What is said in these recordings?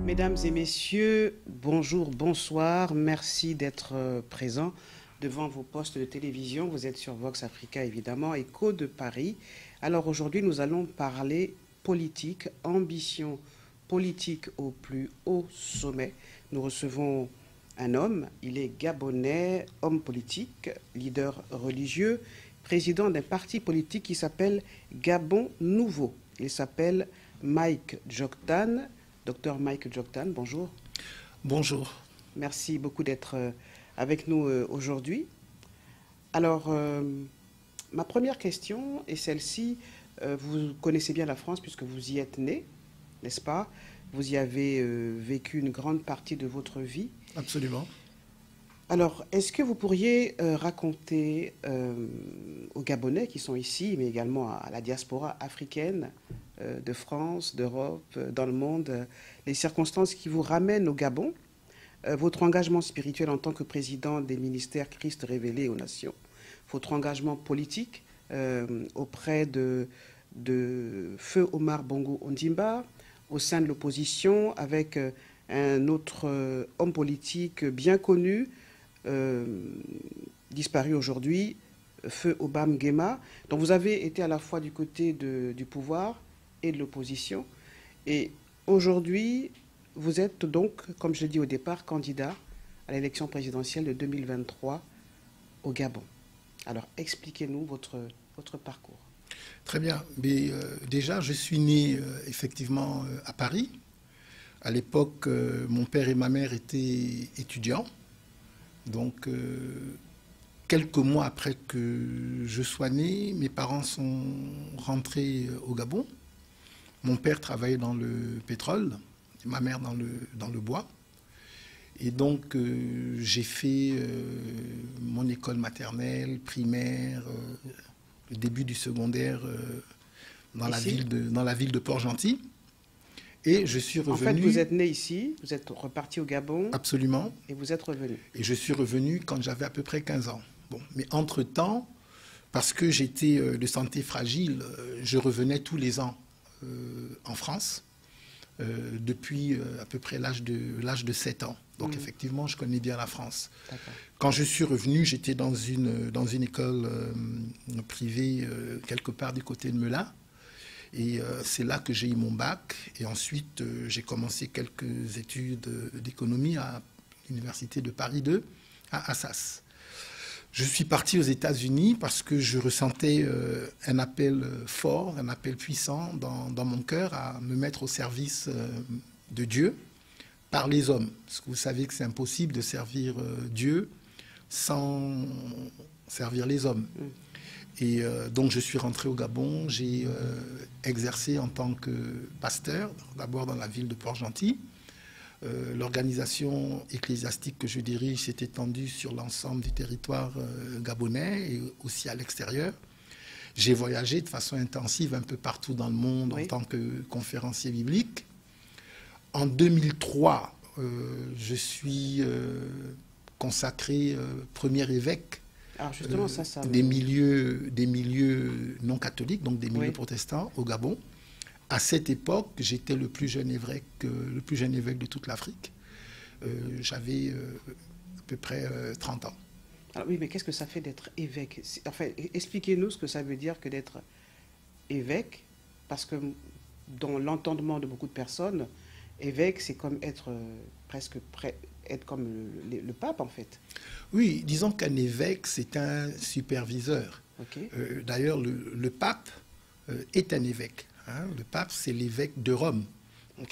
Mesdames et messieurs, bonjour, bonsoir. Merci d'être présents devant vos postes de télévision. Vous êtes sur Vox Africa, évidemment, Écho de Paris. Alors aujourd'hui, nous allons parler politique, ambition politique au plus haut sommet. Nous recevons un homme, il est gabonais, homme politique, leader religieux, président d'un parti politique qui s'appelle Gabon Nouveau. Il s'appelle Mike Djoktan. Docteur Mike Djoktan, bonjour. Bonjour. Merci beaucoup d'être avec nous aujourd'hui. Alors, ma première question est celle-ci. Vous connaissez bien la France puisque vous y êtes né, n'est-ce pas? Vous y avez vécu une grande partie de votre vie. Absolument. Alors, est-ce que vous pourriez raconter aux Gabonais qui sont ici, mais également à la diaspora africaine de France, d'Europe, dans le monde, les circonstances qui vous ramènent au Gabon, votre engagement spirituel en tant que président des ministères Christ révélé aux nations, votre engagement politique auprès de Feu Omar Bongo Ondimba, au sein de l'opposition, avec un autre homme politique bien connu, disparu aujourd'hui, Feu Obam Guema. Donc vous avez été à la fois du côté du pouvoir et de l'opposition. Et aujourd'hui, vous êtes donc, comme je l'ai dit au départ, candidat à l'élection présidentielle de 2023 au Gabon. Alors expliquez-nous votre parcours. Très bien. Mais déjà, je suis né effectivement à Paris. À l'époque, mon père et ma mère étaient étudiants. Donc, quelques mois après que je sois né, mes parents sont rentrés au Gabon. Mon père travaillait dans le pétrole, ma mère dans le bois. Et donc, j'ai fait mon école maternelle, primaire, le début du secondaire dans la ville de Port-Gentil. Et je suis revenu... En fait, vous êtes né ici, vous êtes reparti au Gabon. Absolument. Et vous êtes revenu. Et je suis revenu quand j'avais à peu près 15 ans. Bon, mais entre-temps, parce que j'étais de santé fragile, je revenais tous les ans en France, depuis à peu près l'âge de 7 ans. Donc effectivement, je connais bien la France. Quand je suis revenu, j'étais dans une école privée quelque part du côté de Melun. Et c'est là que j'ai eu mon bac. Et ensuite, j'ai commencé quelques études d'économie à l'université de Paris 2, à Assas. Je suis parti aux États-Unis parce que je ressentais un appel fort, un appel puissant dans mon cœur à me mettre au service de Dieu par les hommes. Parce que vous savez que c'est impossible de servir Dieu sans servir les hommes. Et donc je suis rentré au Gabon, j'ai exercé en tant que pasteur, d'abord dans la ville de Port-Gentil. L'organisation ecclésiastique que je dirige s'est étendue sur l'ensemble du territoire gabonais et aussi à l'extérieur. J'ai voyagé de façon intensive un peu partout dans le monde en tant que conférencier biblique. En 2003, je suis consacré premier évêque. Alors justement, des milieux non catholiques, donc des milieux protestants au Gabon. À cette époque, j'étais le plus jeune évêque de toute l'Afrique. J'avais à peu près 30 ans. Alors oui, mais qu'est-ce que ça fait d'être évêque? Enfin, expliquez-nous ce que ça veut dire que d'être évêque, parce que dans l'entendement de beaucoup de personnes, évêque, c'est comme être être comme le pape, en fait. Oui, disons qu'un évêque, c'est un superviseur. D'ailleurs, le pape est un évêque. Hein. Le pape, c'est l'évêque de Rome.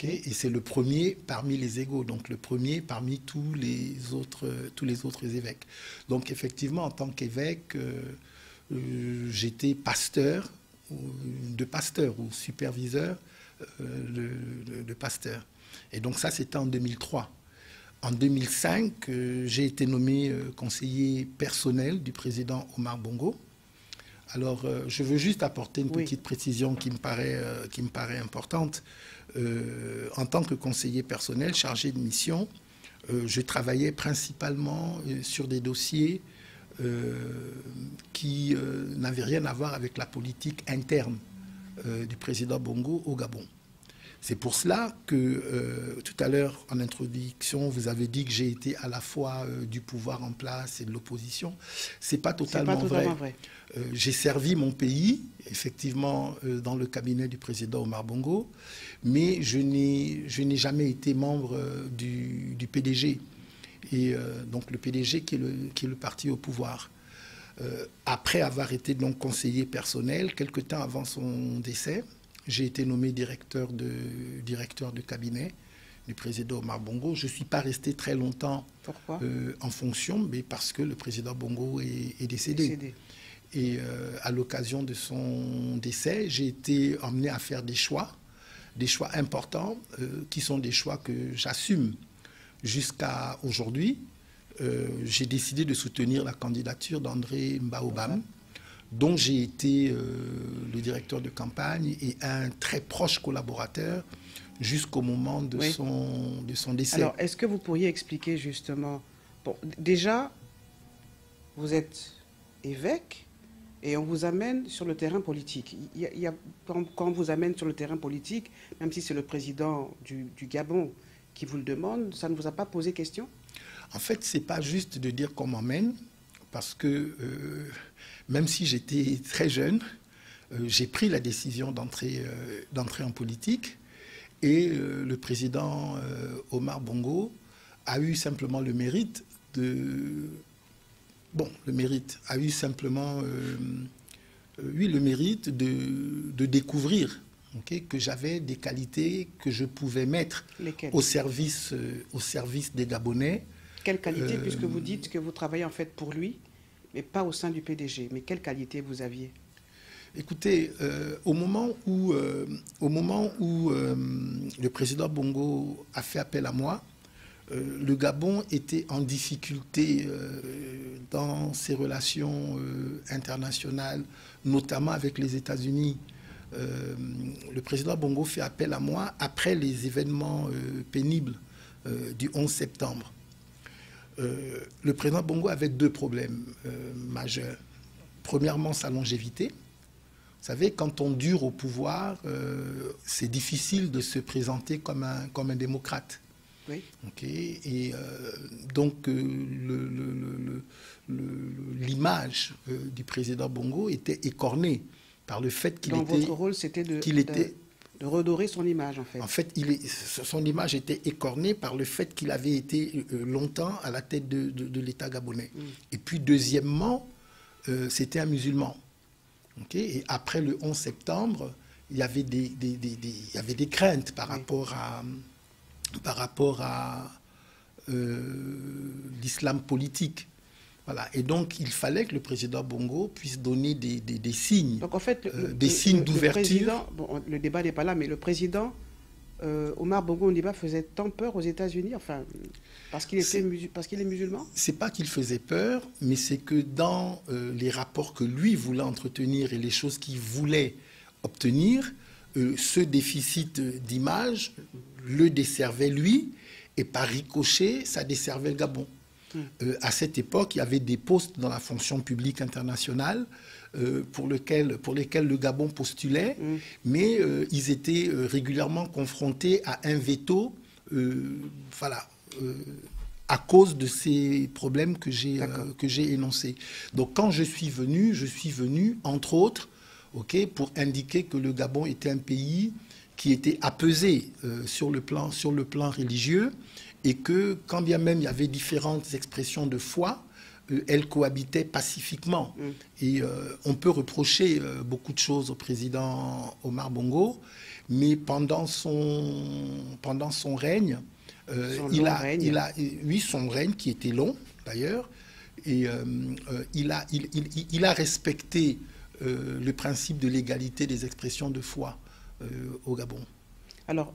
Et c'est le premier parmi les égaux, donc le premier parmi tous les autres évêques. Donc effectivement, en tant qu'évêque, j'étais pasteur ou superviseur de pasteur. Et donc ça, c'était en 2003. En 2005, j'ai été nommé conseiller personnel du président Omar Bongo. Alors, je veux juste apporter une petite précision qui me paraît importante. En tant que conseiller personnel chargé de mission, je travaillais principalement sur des dossiers qui n'avaient rien à voir avec la politique interne du président Bongo au Gabon. C'est pour cela que tout à l'heure, en introduction, vous avez dit que j'ai été à la fois du pouvoir en place et de l'opposition. C'est pas totalement vrai. J'ai servi mon pays, effectivement, dans le cabinet du président Omar Bongo, mais je n'ai jamais été membre du PDG. Et donc le PDG qui est le parti au pouvoir. Après avoir été donc conseiller personnel, quelque temps avant son décès, j'ai été nommé directeur de cabinet du président Omar Bongo. Je ne suis pas resté très longtemps en fonction, mais parce que le président Bongo est décédé. Et à l'occasion de son décès, j'ai été emmené à faire des choix importants, qui sont des choix que j'assume jusqu'à aujourd'hui. J'ai décidé de soutenir la candidature d'André Mbaobam, dont j'ai été le directeur de campagne et un très proche collaborateur jusqu'au moment de son décès. Alors, est-ce que vous pourriez expliquer justement... Bon, déjà, vous êtes évêque et on vous amène sur le terrain politique. Quand on vous amène sur le terrain politique, même si c'est le président du Gabon qui vous le demande, ça ne vous a pas posé question? En fait, ce n'est pas juste de dire qu'on m'emmène, parce que même si j'étais très jeune, j'ai pris la décision d'entrer en politique. Et le président Omar Bongo a eu simplement le mérite de... Bon, le mérite a eu simplement... le mérite de découvrir que j'avais des qualités que je pouvais mettre au service des Gabonais. Quelle qualité, puisque vous dites que vous travaillez en fait pour lui, mais pas au sein du PDG. Mais quelle qualité vous aviez? Écoutez, au moment où le président Bongo a fait appel à moi, le Gabon était en difficulté dans ses relations internationales, notamment avec les États-Unis. Le président Bongo fait appel à moi après les événements pénibles du 11 septembre. Le président Bongo avait deux problèmes majeurs. Premièrement, sa longévité. Vous savez, quand on dure au pouvoir, c'est difficile de se présenter comme un démocrate. Oui. Et donc, l'image du président Bongo était écornée par le fait qu'il était... Donc, votre rôle, c'était de redorer son image, en fait. En fait, son image était écornée par le fait qu'il avait été longtemps à la tête de l'État gabonais. Et puis, deuxièmement, c'était un musulman. Et après le 11 septembre, il y avait des craintes par rapport à l'islam politique. Voilà. Et donc, il fallait que le président Bongo puisse donner des signes, donc, en fait, des signes d'ouverture. Bon, le débat n'est pas là, mais le président Omar Bongo Ondimba faisait tant peur aux États-Unis, enfin, parce qu'il est musulman? C'est pas qu'il faisait peur, mais c'est que dans les rapports que lui voulait entretenir et les choses qu'il voulait obtenir, ce déficit d'image le desservait lui, et par ricochet, ça desservait le Gabon. À cette époque, il y avait des postes dans la fonction publique internationale pour lesquels le Gabon postulait, mais ils étaient régulièrement confrontés à un veto, à cause de ces problèmes que j'ai énoncés. Donc quand je suis venu, entre autres, pour indiquer que le Gabon était un pays qui était apaisé sur le plan religieux, et que quand bien même il y avait différentes expressions de foi, elles cohabitaient pacifiquement. Et on peut reprocher beaucoup de choses au président Omar Bongo, mais pendant son règne, son règne qui était long d'ailleurs, et il a respecté le principe de l'égalité des expressions de foi au Gabon. Alors,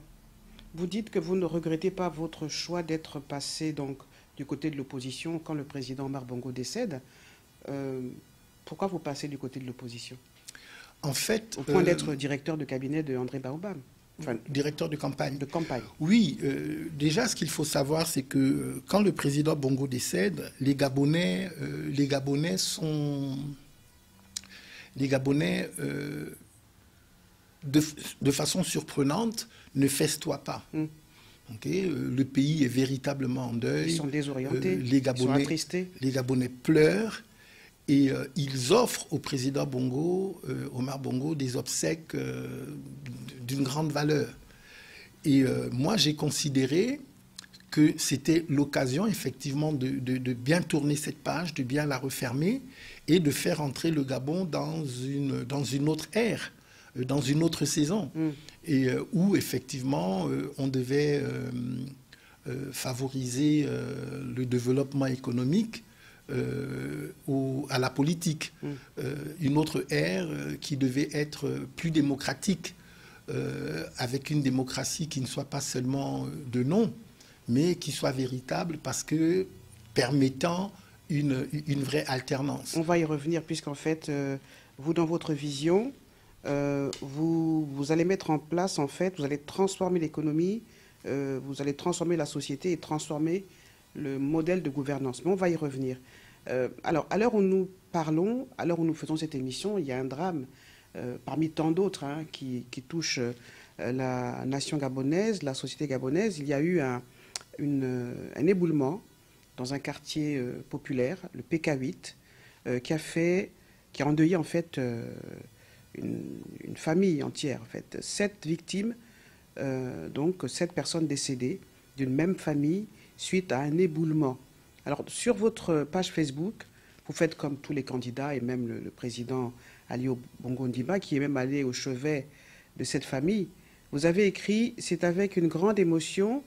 vous dites que vous ne regrettez pas votre choix d'être passé donc du côté de l'opposition quand le président Omar Bongo décède. Pourquoi vous passez du côté de l'opposition? En fait, au point d'être directeur de cabinet de André Mbaobam. Enfin, directeur de campagne. De campagne. Oui, déjà ce qu'il faut savoir, c'est que quand le président Bongo décède, les Gabonais de façon surprenante, ne festoie pas. Okay, le pays est véritablement en deuil. Ils sont désorientés, ils sont attristés. Les Gabonais pleurent et ils offrent au président Bongo, Omar Bongo, des obsèques d'une grande valeur. Et moi, j'ai considéré que c'était l'occasion, effectivement, de bien tourner cette page, de bien la refermer et de faire entrer le Gabon dans une autre ère, dans une autre saison, et où, effectivement, on devait favoriser le développement économique à la politique. Une autre ère qui devait être plus démocratique, avec une démocratie qui ne soit pas seulement de nom, mais qui soit véritable parce que permettant une vraie alternance. On va y revenir puisqu'en fait, vous, dans votre vision, vous allez mettre en place, en fait, vous allez transformer l'économie, vous allez transformer la société et transformer le modèle de gouvernance. Mais on va y revenir. Alors, à l'heure où nous parlons, à l'heure où nous faisons cette émission, il y a un drame parmi tant d'autres qui touche la nation gabonaise, la société gabonaise. Il y a eu un éboulement dans un quartier populaire, le PK8, qui a endeuillé en fait une famille entière, en fait, 7 victimes, donc 7 personnes décédées d'une même famille suite à un éboulement. Alors sur votre page Facebook, vous faites comme tous les candidats et même le président Ali Bongo Ondimba, qui est même allé au chevet de cette famille. Vous avez écrit « C'est avec une grande émotion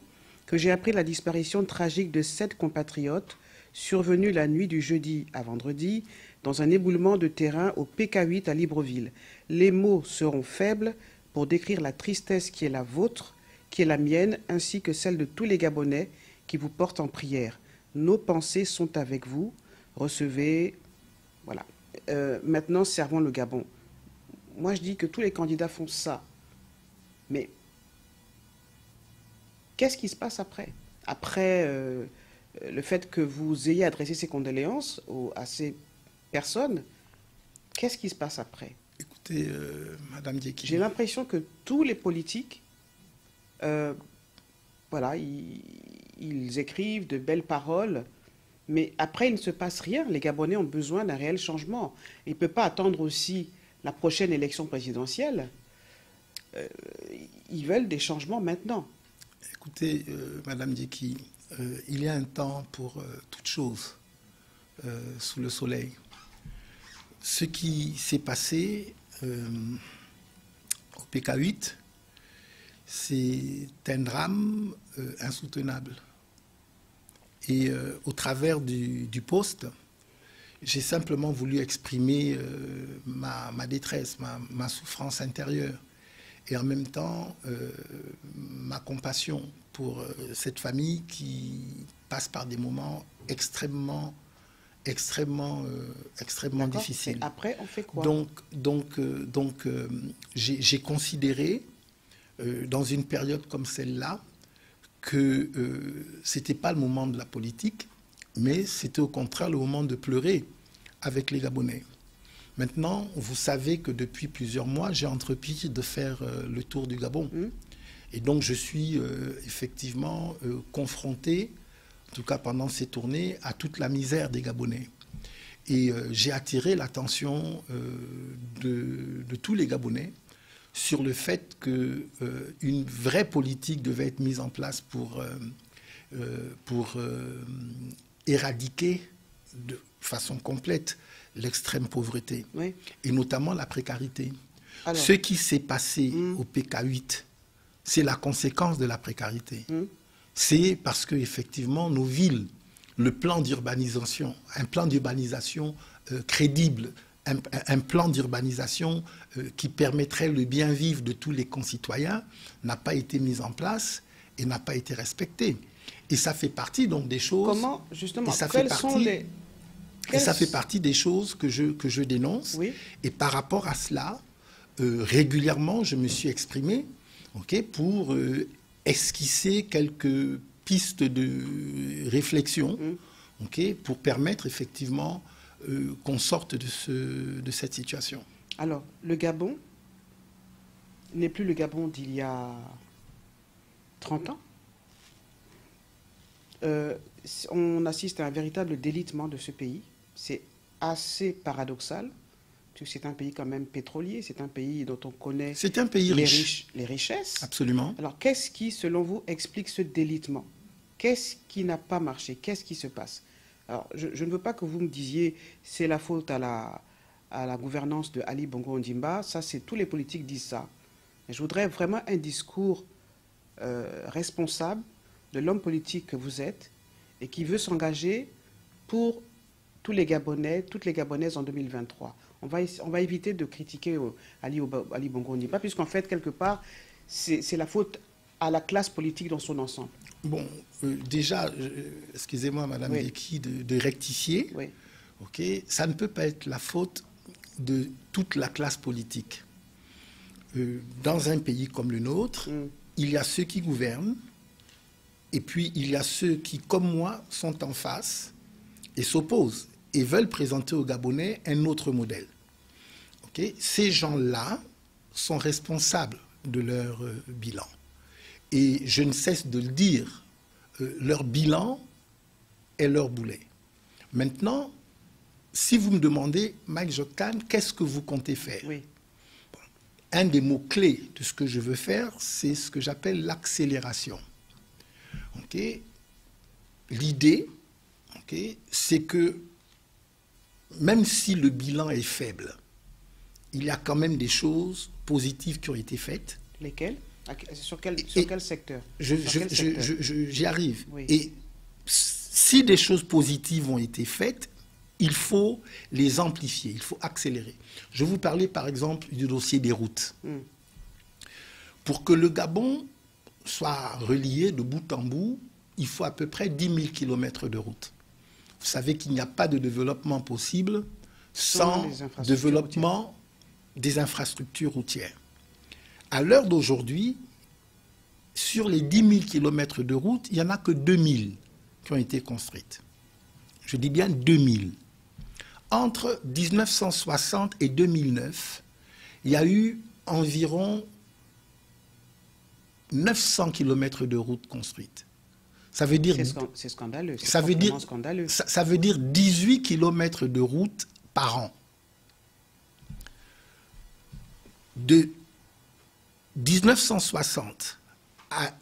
que j'ai appris la disparition tragique de 7 compatriotes survenue la nuit du jeudi à vendredi dans un éboulement de terrain au PK8 à Libreville. Les mots seront faibles pour décrire la tristesse qui est la vôtre, qui est la mienne, ainsi que celle de tous les Gabonais qui vous portent en prière. Nos pensées sont avec vous. Recevez... » Voilà. Maintenant, servons le Gabon. Moi, je dis que tous les candidats font ça. Mais qu'est-ce qui se passe après? Après le fait que vous ayez adressé ces condoléances à ces personnes, qu'est-ce qui se passe après? Écoutez, Madame Dieki, j'ai l'impression que tous les politiques, voilà, ils écrivent de belles paroles, mais après, il ne se passe rien. Les Gabonais ont besoin d'un réel changement. Ils ne peuvent pas attendre aussi la prochaine élection présidentielle. Ils veulent des changements maintenant. Écoutez, Madame Dieki, il y a un temps pour toute chose sous le soleil. Ce qui s'est passé au PK8, c'est un drame insoutenable. Et au travers du poste, j'ai simplement voulu exprimer ma détresse, ma souffrance intérieure. Et en même temps, ma compassion pour cette famille qui passe par des moments extrêmement difficiles. Et après, on fait quoi? Donc j'ai considéré, dans une période comme celle-là, que ce n'était pas le moment de la politique, mais c'était au contraire le moment de pleurer avec les Gabonais. Maintenant, vous savez que depuis plusieurs mois, j'ai entrepris de faire le tour du Gabon. Et donc, je suis effectivement confronté, en tout cas pendant ces tournées, à toute la misère des Gabonais. Et j'ai attiré l'attention de tous les Gabonais sur le fait qu'une vraie politique devait être mise en place pour éradiquer de façon complète l'extrême pauvreté, oui, et notamment la précarité. Alors, ce qui s'est passé au PK8, c'est la conséquence de la précarité. C'est parce qu'effectivement, nos villes, le plan d'urbanisation, un plan d'urbanisation crédible, un plan d'urbanisation qui permettrait le bien vivre de tous les concitoyens, n'a pas été mis en place et n'a pas été respecté. Et ça fait partie donc des choses... Comment, justement, ça quelles sont les... Et ça fait partie des choses que je dénonce. Oui. Et par rapport à cela, régulièrement, je me suis exprimé, pour esquisser quelques pistes de réflexion, pour permettre effectivement qu'on sorte de cette situation. Alors, le Gabon, n'est plus le Gabon d'il y a 30 ans. On assiste à un véritable délitement de ce pays. C'est assez paradoxal, parce que c'est un pays quand même pétrolier, c'est un pays dont on connaît C'est un pays riche. les richesses. Absolument. Alors, qu'est-ce qui, selon vous, explique ce délitement? Qu'est-ce qui n'a pas marché? Qu'est-ce qui se passe? Alors, je ne veux pas que vous me disiez c'est la faute à la gouvernance de Ali Bongo Ondimba. Ça, c'est tous les politiques disent ça. Mais je voudrais vraiment un discours responsable de l'homme politique que vous êtes et qui veut s'engager pour tous les Gabonais, toutes les Gabonaises en 2023. On va éviter de critiquer Ali Bongo Ondimba, puisqu'en fait, quelque part, c'est la faute à la classe politique dans son ensemble. Bon, déjà, excusez-moi, Madame Oui. Deki, de rectifier. Oui. Ok, ça ne peut pas être la faute de toute la classe politique. Dans un pays comme le nôtre, il y a ceux qui gouvernent, et puis il y a ceux qui, comme moi, sont en face et s'opposent et veulent présenter aux Gabonais un autre modèle. Ok, ces gens-là sont responsables de leur bilan. Et je ne cesse de le dire, leur bilan est leur boulet. Maintenant, si vous me demandez, Mike Joktan, qu'est-ce que vous comptez faire? Oui. Un des mots-clés de ce que je veux faire, c'est ce que j'appelle l'accélération. Okay? L'idée, okay, c'est que même si le bilan est faible, il y a quand même des choses positives qui ont été faites. Lesquelles? Sur quel secteur? J'y arrive. Oui. Et si des choses positives ont été faites, il faut les amplifier, il faut accélérer. Je vous parlais par exemple du dossier des routes. Pour que le Gabon soit relié de bout en bout, il faut à peu près 10 000 km de route. Vous savez qu'il n'y a pas de développement possible sans développement des infrastructures routières. À l'heure d'aujourd'hui, sur les 10 000 km de route, il n'y en a que 2 000 qui ont été construites. Je dis bien 2 000. Entre 1960 et 2009, il y a eu environ 900 km de routes construites. Ça veut dire... C'est scandaleux. Ça veut dire, scandaleux. Ça veut dire 18 km de route par an. De 1960 à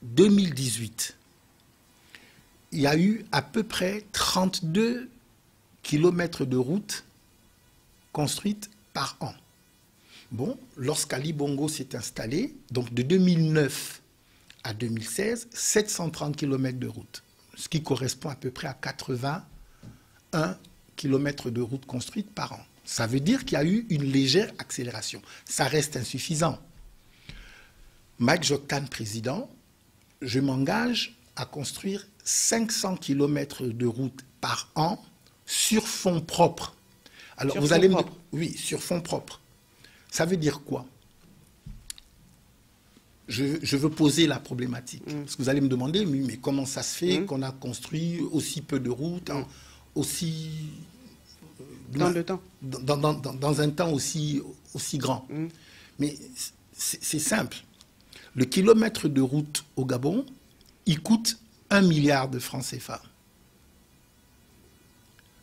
2018, il y a eu à peu près 32 km de route construites par an. Bon, lorsqu'Ali Bongo s'est installé, donc de 2009 à 2016, 730 km de route, ce qui correspond à peu près à 81 km de route construite par an. Ça veut dire qu'il y a eu une légère accélération. Ça reste insuffisant. Mike Joktan, président, je m'engage à construire 500 km de route par an sur fonds propres. Alors, vous allez me dire, oui, sur fonds propres. Ça veut dire quoi? Je veux poser la problématique. Parce que vous allez me demander, mais comment ça se fait qu'on a construit aussi peu de routes, aussi... Dans le temps. Dans un temps aussi grand. Mais c'est simple. Le kilomètre de route au Gabon, il coûte 1 milliard de francs CFA.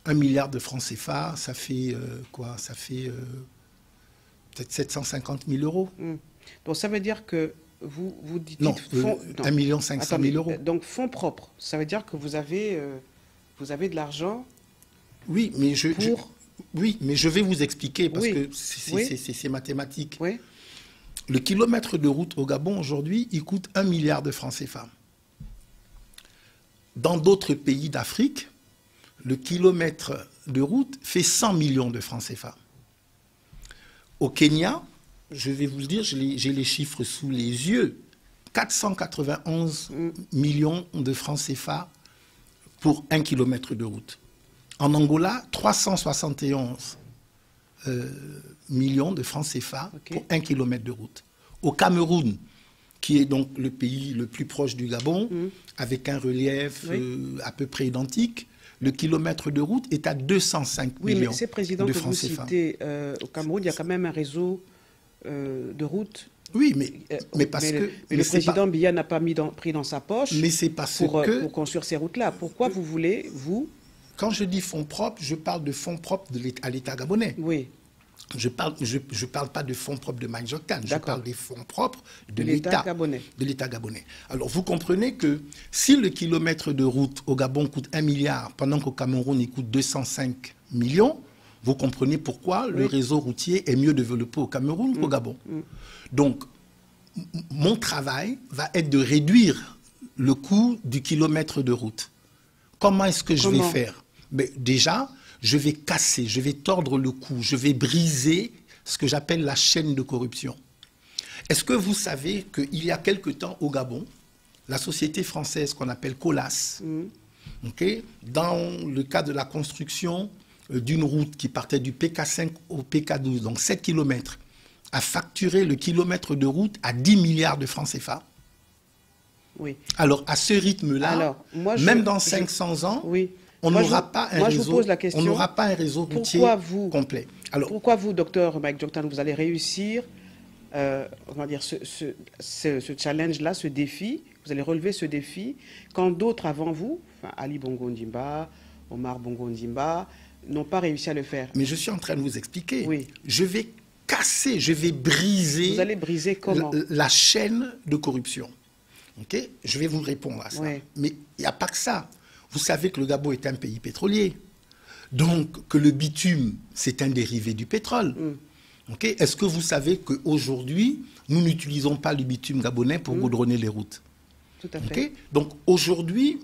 1 milliard de francs CFA, ça fait quoi? Ça fait peut-être 750 000 euros. Donc ça veut dire que vous dites... Non, 1 500 000 euros. Donc fonds propres, ça veut dire que vous avez de l'argent. Oui, mais je vais vous expliquer parce que c'est mathématique. Oui. Le kilomètre de route au Gabon aujourd'hui, il coûte 1 milliard de francs CFA. Dans d'autres pays d'Afrique, le kilomètre de route fait 100 millions de francs CFA. Au Kenya, je vais vous le dire, j'ai les chiffres sous les yeux, 491 millions de francs CFA pour 1 kilomètre de route. En Angola, 371 millions de francs CFA pour 1 kilomètre de route. Au Cameroun, qui est donc le pays le plus proche du Gabon, avec un relief à peu près identique, le kilomètre de route est à 205 millions de francs CFA. Oui, mais ces présidents que vous citez, au Cameroun, il y a quand même un réseau de route. Oui, mais parce que... Mais le président Biya n'a pas pris dans sa poche mais c'est parce pour que... construire ces routes-là. Pourquoi vous voulez, vous... Quand je dis fonds propres, je parle de fonds propres à l'État gabonais. Oui. Je parle pas de fonds propres de Mike Joktan, je parle des fonds propres de l'État gabonais. De l'État gabonais. Alors, vous comprenez que si le kilomètre de route au Gabon coûte 1 milliard, pendant qu'au Cameroun, il coûte 205 millions, vous comprenez pourquoi le réseau routier est mieux développé au Cameroun qu'au Gabon. Donc, mon travail va être de réduire le coût du kilomètre de route. Comment est-ce que je vais faire? Mais déjà, je vais casser, je vais tordre le cou, je vais briser ce que j'appelle la chaîne de corruption. Est-ce que vous savez qu'il y a quelque temps au Gabon, la société française qu'on appelle Colas, dans le cadre de la construction d'une route qui partait du PK5 au PK12, donc 7 km, a facturé le kilomètre de route à 10 milliards de francs CFA. Oui. Alors, à ce rythme-là, même dans 500 ans, on n'aura pas un réseau routier complet. Alors, pourquoi vous, docteur Mike Joktan, vous allez réussir on va dire, ce challenge-là, ce défi, vous allez relever ce défi, quand d'autres avant vous, enfin, Ali Bongo Ndimba, Omar Bongo Ndimba, n'ont pas réussi à le faire? Mais je suis en train de vous expliquer. Oui. Je vais casser, je vais briser... Vous allez briser comment? La chaîne de corruption. Okay? Je vais vous répondre à ça. Oui. Mais il n'y a pas que ça. Vous savez que le Gabon est un pays pétrolier. Donc, que le bitume, c'est un dérivé du pétrole. Okay? Est-ce que vous savez qu'aujourd'hui, nous n'utilisons pas le bitume gabonais pour goudronner les routes? Tout à fait. Okay? Donc, aujourd'hui,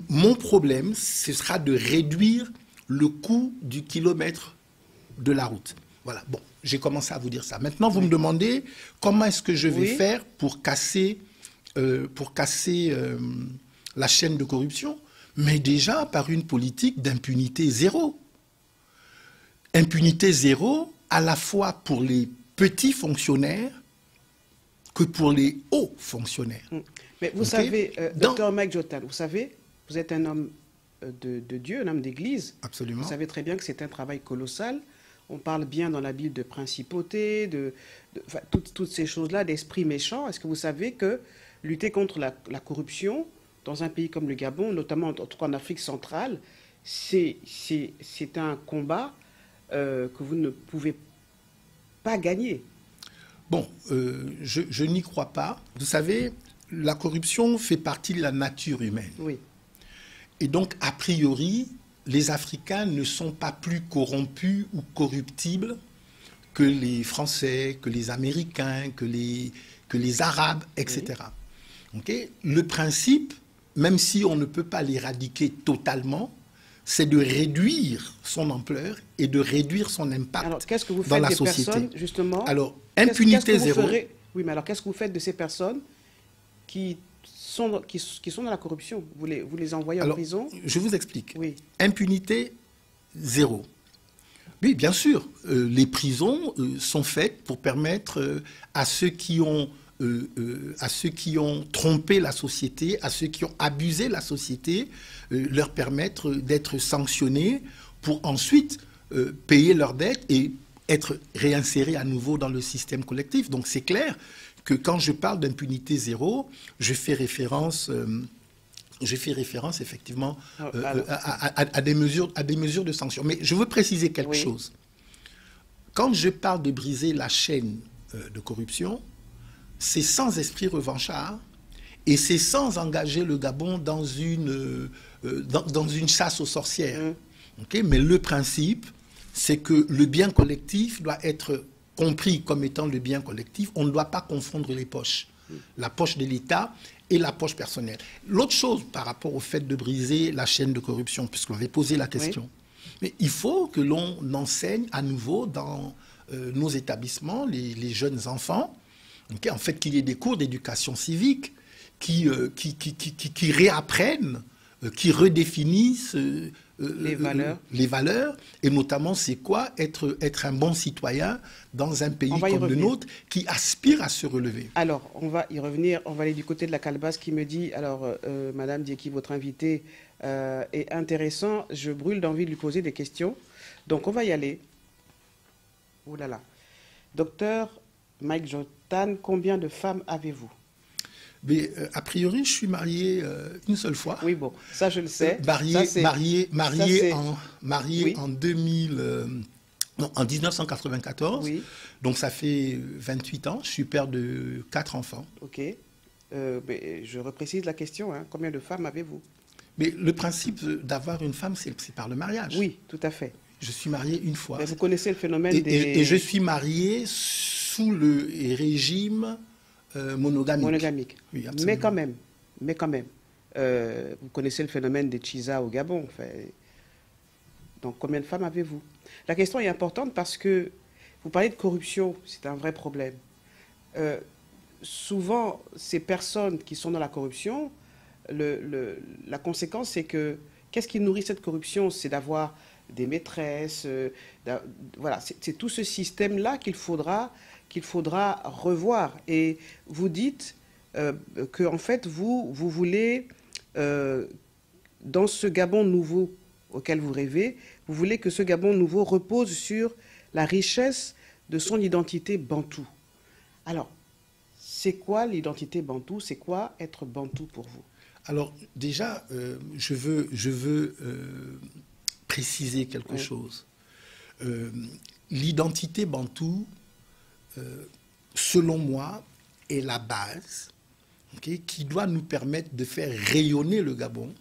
mon problème, ce sera de réduire le coût du kilomètre de la route. Voilà. Bon, j'ai commencé à vous dire ça. Maintenant, vous me demandez comment est-ce que je vais faire pour casser la chaîne de corruption, mais déjà par une politique d'impunité zéro. Impunité zéro à la fois pour les petits fonctionnaires que pour les hauts fonctionnaires. Mais vous savez, docteur Mike Joktan, vous savez, vous êtes un homme de Dieu, un homme d'église. Absolument. Vous savez très bien que c'est un travail colossal. On parle bien dans la Bible de principauté, enfin, toutes ces choses-là, d'esprit méchant. Est-ce que vous savez que lutter contre la corruption dans un pays comme le Gabon, notamment en Afrique centrale, c'est un combat que vous ne pouvez pas gagner? Bon, je n'y crois pas. Vous savez, la corruption fait partie de la nature humaine. Oui. Et donc, a priori, les Africains ne sont pas plus corrompus ou corruptibles que les Français, que les Américains, que les Arabes, etc. Oui. Okay? Le principe, même si on ne peut pas l'éradiquer totalement, c'est de réduire son ampleur et de réduire son impact dans la société. Alors, qu'est-ce que vous faites des personnes, justement? Alors, impunité zéro. Oui, mais alors, qu'est-ce que vous faites de ces personnes qui sont dans la corruption? Vous les envoyez en prison? Je vous explique. Oui. Impunité zéro. Oui, bien sûr, les prisons sont faites pour permettre à ceux qui ont trompé la société, à ceux qui ont abusé la société, leur permettre d'être sanctionnés pour ensuite payer leurs dettes et être réinsérés à nouveau dans le système collectif. Donc c'est clair que quand je parle d'impunité zéro, je fais référence effectivement à des mesures de sanction. Mais je veux préciser quelque chose. Quand je parle de briser la chaîne de corruption, c'est sans esprit revanchard et c'est sans engager le Gabon dans une chasse aux sorcières. Okay? Mais le principe, c'est que le bien collectif doit être compris comme étant le bien collectif. On ne doit pas confondre les poches. La poche de l'État et la poche personnelle. L'autre chose par rapport au fait de briser la chaîne de corruption, puisqu'on avait posé la question, mais il faut que l'on enseigne à nouveau dans nos établissements, les jeunes enfants, okay, en fait qu'il y ait des cours d'éducation civique qui réapprennent, qui redéfinissent les valeurs, et notamment c'est quoi être un bon citoyen dans un pays comme le nôtre qui aspire à se relever. Alors, on va y revenir, on va aller du côté de la calebasse qui me dit, alors Madame Dieki, votre invité est intéressant, je brûle d'envie de lui poser des questions, donc on va y aller. Oh là là. Docteur Mike Jotan, combien de femmes avez-vous? Mais a priori, je suis marié une seule fois. Oui, bon, ça je le sais. Marié Oui. en 2000, non, en 1994. Oui, Donc ça fait 28 ans. Je suis père de 4 enfants. ok. Mais je reprécise la question, hein. Combien de femmes avez-vous? Mais le principe d'avoir une femme, c'est par le mariage. Oui, tout à fait. Je suis marié une fois. Mais vous connaissez le phénomène Et je suis marié sous le régime monogamique. monogamique. Oui, absolument. Mais quand même, vous connaissez le phénomène des Chisa au Gabon. Enfin, donc, combien de femmes avez-vous? La question est importante parce que vous parlez de corruption, c'est un vrai problème. Souvent, ces personnes qui sont dans la corruption, la conséquence, c'est que qu'est-ce qui nourrit cette corruption? C'est d'avoir des maîtresses. Voilà, c'est tout ce système-là qu'il faudra revoir. Et vous dites que, en fait, vous voulez, dans ce Gabon nouveau auquel vous rêvez, vous voulez que ce Gabon nouveau repose sur la richesse de son identité bantoue. Alors, c'est quoi l'identité bantoue? C'est quoi être bantou pour vous? Alors déjà, je veux préciser quelque chose. L'identité bantoue, selon moi, est la base, okay, qui doit nous permettre de faire rayonner le Gabon,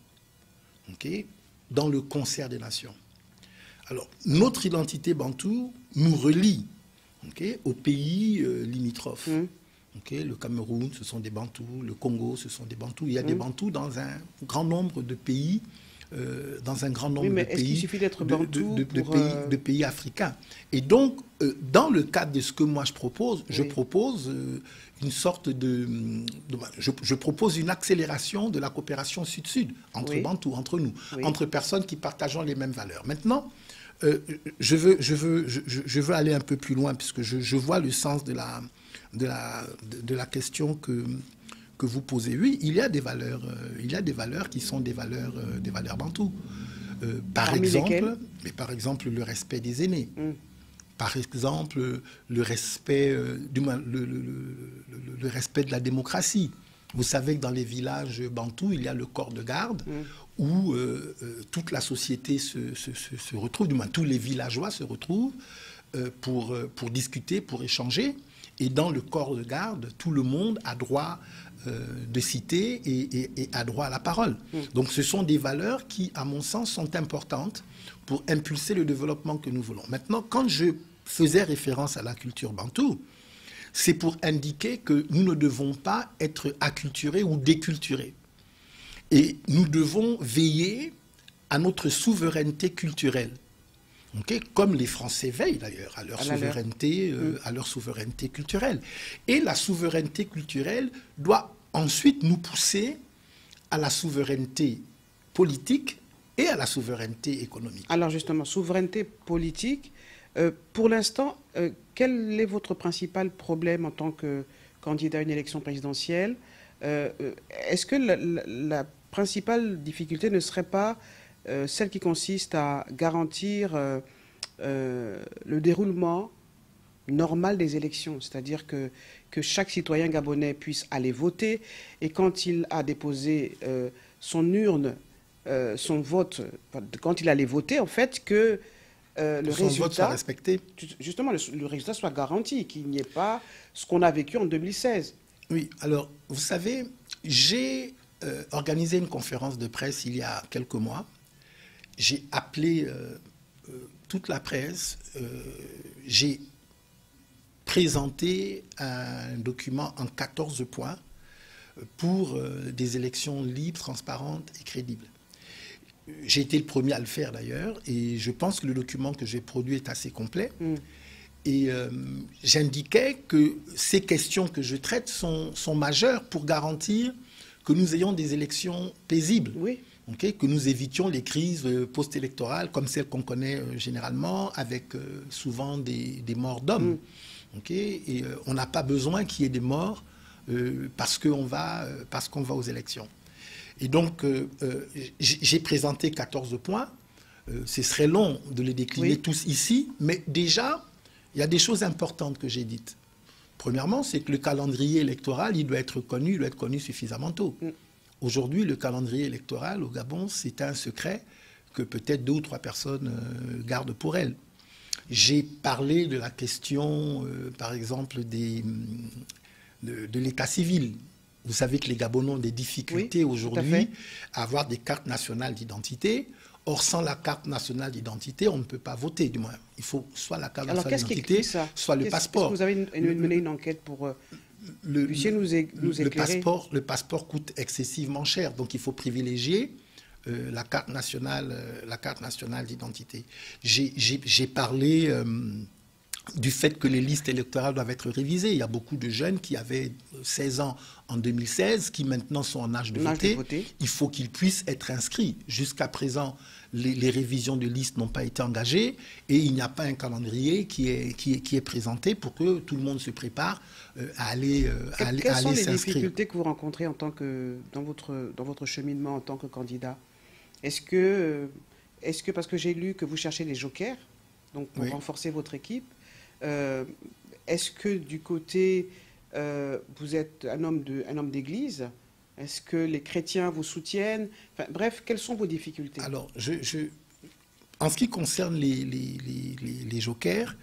okay, dans le concert des nations. Alors, notre identité bantoue nous relie, okay, aux pays limitrophes. Okay, le Cameroun, ce sont des Bantous. Le Congo, ce sont des Bantous. Il y a des Bantous dans un grand nombre de pays, qu'il suffit d'être Bantou de pays africains. Et donc, dans le cadre de ce que moi je propose, je propose une sorte je propose une accélération de la coopération sud-sud entre Bantous, entre nous, entre personnes qui partageons les mêmes valeurs. Maintenant, je veux aller un peu plus loin puisque je vois le sens de la question que vous posez. Oui, il y a des valeurs qui sont des valeurs bantoues. Par exemple, le respect des aînés. Par exemple, le respect le respect de la démocratie. Vous savez que dans les villages bantous, il y a le corps de garde où toute la société se retrouve, du moins tous les villageois se retrouvent pour discuter, pour échanger. Et dans le corps de garde, tout le monde a droit de citer et a droit à la parole. Donc ce sont des valeurs qui, à mon sens, sont importantes pour impulser le développement que nous voulons. Maintenant, quand je faisais référence à la culture bantoue, c'est pour indiquer que nous ne devons pas être acculturés ou déculturés. Et nous devons veiller à notre souveraineté culturelle. Okay, comme les Français veillent d'ailleurs à leur souveraineté culturelle. Et la souveraineté culturelle doit ensuite nous pousser à la souveraineté politique et à la souveraineté économique. Alors justement, souveraineté politique, pour l'instant, quel est votre principal problème en tant que candidat à une élection présidentielle? Est-ce que la principale difficulté ne serait pas celle qui consiste à garantir le déroulement normal des élections, c'est-à-dire que chaque citoyen gabonais puisse aller voter et quand il a déposé son urne, son vote, quand il allait voter, en fait, que le résultat vote soit respecté. Justement, le résultat soit garanti, qu'il n'y ait pas ce qu'on a vécu en 2016. Oui, alors, vous savez, j'ai organisé une conférence de presse il y a quelques mois. J'ai appelé toute la presse. J'ai présenté un document en 14 points pour des élections libres, transparentes et crédibles. J'ai été le premier à le faire d'ailleurs et je pense que le document que j'ai produit est assez complet. Et j'indiquais que ces questions que je traite sont majeures pour garantir que nous ayons des élections paisibles. Oui. Okay, que nous évitions les crises post-électorales comme celles qu'on connaît généralement avec souvent des morts d'hommes. Okay, et on n'a pas besoin qu'il y ait des morts parce qu'on va aux élections. Et donc, j'ai présenté 14 points. Ce serait long de les décliner tous ici, mais déjà, il y a des choses importantes que j'ai dites. Premièrement, c'est que le calendrier électoral, il doit être connu suffisamment tôt. Aujourd'hui, le calendrier électoral au Gabon, c'est un secret que peut-être 2 ou 3 personnes gardent pour elles. J'ai parlé de la question, par exemple, de l'état civil. Vous savez que les Gabonais ont des difficultés aujourd'hui à avoir des cartes nationales d'identité. Or, sans la carte nationale d'identité, on ne peut pas voter, du moins. Il faut soit la carte nationale d'identité, soit le passeport. Est-ce que vous avez mené une enquête pour... puissiez nous éclairer? Le passeport coûte excessivement cher, donc il faut privilégier la carte nationale d'identité. J'ai parlé du fait que les listes électorales doivent être révisées. Il y a beaucoup de jeunes qui avaient 16 ans en 2016, qui maintenant sont en âge de voter. Il faut qu'ils puissent être inscrits. Jusqu'à présent, les révisions de listes n'ont pas été engagées et il n'y a pas un calendrier qui est présenté pour que tout le monde se prépare à aller s'inscrire. Quelles sont les difficultés que vous rencontrez dans votre cheminement en tant que candidat? Est-ce que, parce que j'ai lu que vous cherchez des jokers, donc pour renforcer votre équipe, est-ce que du côté, vous êtes un homme d'église? Est-ce que les chrétiens vous soutiennent? Enfin, bref, quelles sont vos difficultés? Alors, en ce qui concerne les jokers,